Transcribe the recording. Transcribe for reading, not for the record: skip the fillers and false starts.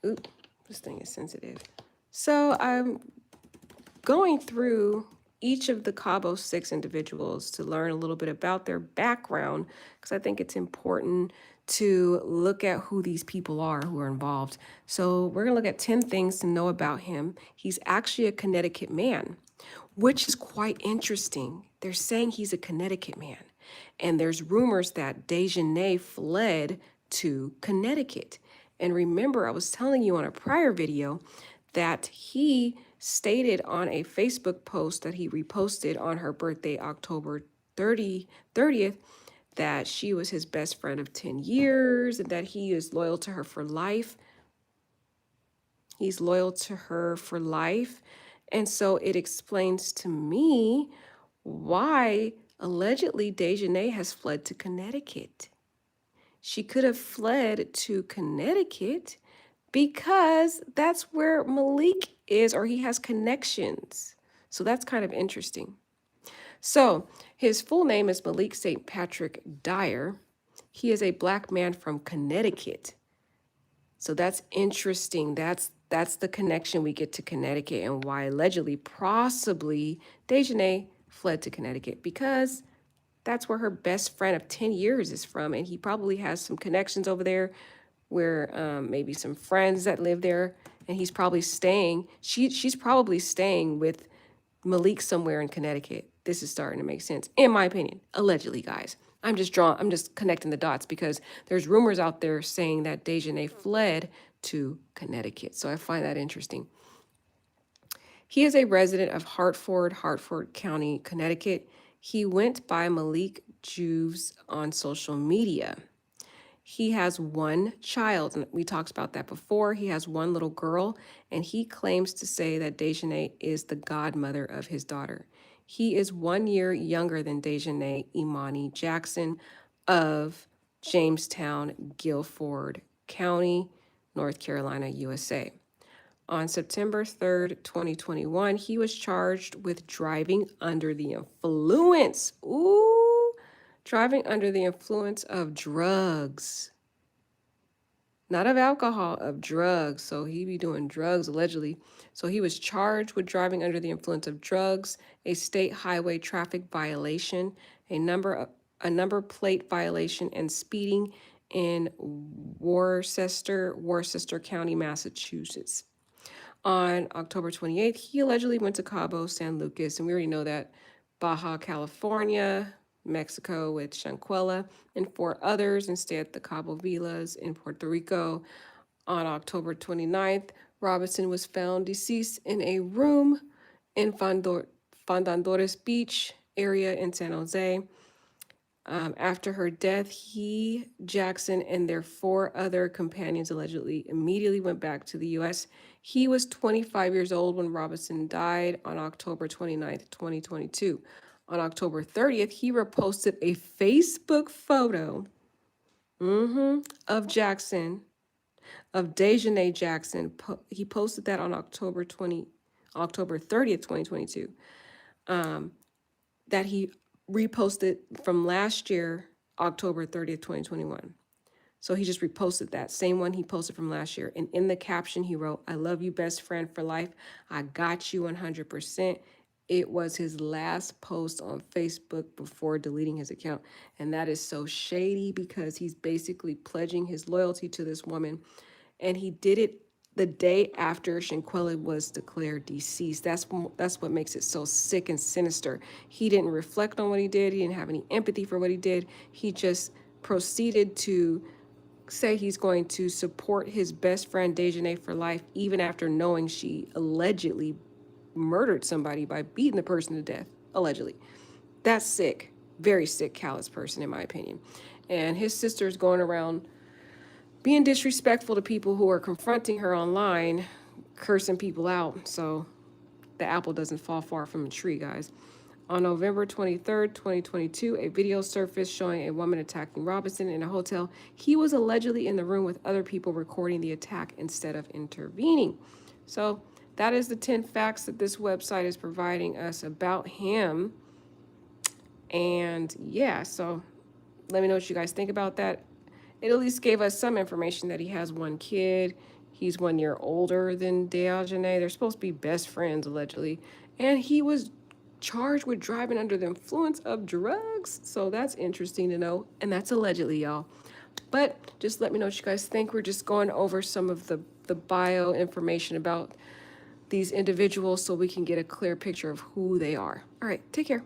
Oop, this thing is sensitive. So I'm going through each of the Cabo 6 individuals to learn a little bit about their background because I think it's important to look at who these people are who are involved. So we're going to look at 10 things to know about him. He's actually a Connecticut man, which is quite interesting. They're saying he's a Connecticut man. And there's rumors that Dejanay fled to Connecticut. And remember, I was telling you on a prior video that he stated on a Facebook post that he reposted on her birthday, October 30th, that she was his best friend of 10 years and that he is loyal to her for life. He's loyal to her for life. And so it explains to me why allegedly Dejanay has fled to Connecticut. She could have fled to Connecticut because that's where Malik is, or he has connections. So that's kind of interesting. So his full name is Malik St. Patrick Dyer. He is a black man from Connecticut. So that's interesting. That's the connection we get to Connecticut and why allegedly, possibly, Dejanay fled to Connecticut because that's where her best friend of 10 years is from. And he probably has some connections over there where maybe some friends that live there. And he's probably staying, she's probably staying with Malik somewhere in Connecticut. This is starting to make sense, in my opinion. Allegedly, guys. I'm just connecting the dots because there's rumors out there saying that Dejanay fled to Connecticut. So I find that interesting. He is a resident of Hartford County, Connecticut. He went by Malik Juves on social media. He has one child, and we talked about that before. He has one little girl, and he claims to say that Dejanay is the godmother of his daughter. He is 1 year younger than Dejanay Imani Jackson of Jamestown, Guilford County, North Carolina, USA. On September 3rd, 2021, he was charged with driving under the influence. Ooh, driving under the influence of drugs. Not of alcohol, of drugs. So he be doing drugs allegedly. So he was charged with driving under the influence of drugs, a state highway traffic violation, a number plate violation, and speeding in Worcester County, Massachusetts. On October 28th, he allegedly went to Cabo San Lucas, and we already know that, Baja California, Mexico with Shanquella, and 4 others, and stayed at the Cabo Villas in Puerto Rico. On October 29th, Robinson was found deceased in a room in Fondadores Beach area in San Jose. After her death, he, Jackson, and their 4 other companions allegedly immediately went back to the U.S. He was 25 years old when Robinson died on October 29th, 2022. On October 30th, he reposted a Facebook photo of Jackson, of Dejanay Jackson. He posted that on October 30th, 2022. That he reposted from last year, October 30th, 2021. So he just reposted that same one he posted from last year. And in the caption, he wrote, "I love you, best friend for life. I got you 100%. It was his last post on Facebook before deleting his account. And that is so shady because he's basically pledging his loyalty to this woman. And he did it the day after Shanquella was declared deceased. That's what makes it so sick and sinister. He didn't reflect on what he did. He didn't have any empathy for what he did. He just proceeded to say he's going to support his best friend Dejanay for life, even after knowing she allegedly murdered somebody by beating the person to death, allegedly. That's sick. Very sick, callous person, in my opinion. And his sister's going around being disrespectful to people who are confronting her online, cursing people out. So the apple doesn't fall far from the tree, guys. On November 23rd, 2022, a video surfaced showing a woman attacking Robinson in a hotel. He was allegedly in the room with other people recording the attack instead of intervening. So that is the 10 facts that this website is providing us about him. And yeah, so let me know what you guys think about that. it at least gave us some information that he has one kid. He's 1 year older than Diogenes. They're supposed to be best friends, allegedly. And he was charged with driving under the influence of drugs. So that's interesting to know. And that's allegedly, y'all. But just let me know what you guys think. We're just going over some of the bio information about these individuals so we can get a clear picture of who they are. All right, take care.